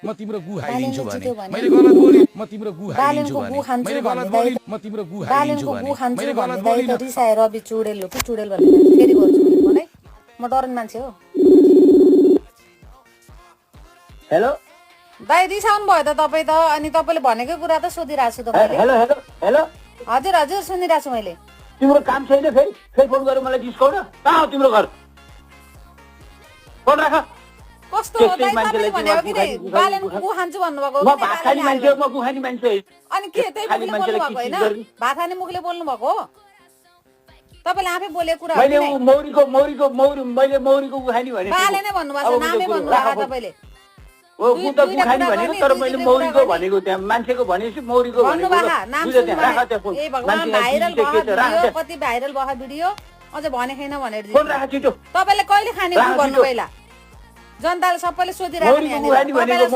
म तिम्रो गु खाइदिन्छु भने मैले गलत बोले म तिम्रो गु खाइदिन्छु भने मैले गलत बोले म तिम्रो गु खाइदिन्छु भने मैले गलत बोले त रिसाएर रवि चुडेल हो कि चुडेल भन्ने फेरि गर्छु मैले फोन है म डरन मान्छे हो हेलो दाइ रिसाउनु भयो त तपाईँ त अनि तपाईँले भनेकै कुरा त सोधिरहेको छु त मैले हेलो हेलो हेलो हजुर हजुर सुनिरहेको छु मैले तिम्रो काम छैन फेरि फेरि फोन गरेर मलाई डिस्काउन्ट कहाँ हो तिम्रो घर फोन राख कस्तो हो दाइ तपाईँले भनेको कि बालेनको गु खान्छु भन्नुभएको म भात खाने मान्छे हो म गु खाने मान्छे अनि के त्यही मुखले बोल्नु भएको होइन भात खाने मुखले बोल्नु भएको हो तपाईँले आफै बोलेको कुरा मैले मैले मौरीको गु खाने भने बाले नै भन्नुभएको छ नामै भन्नुभएको तपाईँले ओ गु त गु खाने भनेको तर मैले मौरीको भनेको त्यहाँ मान्छेको भनेपछि मौरीको भनेको ए भगवान भाइरल भयो कति भाइरल भयो भिडियो अझ भने छैन भनेर फोन राख छिटो तपाईँले कहिले खाने भन्नु पहिला जनताले सबैले सोधिरहेको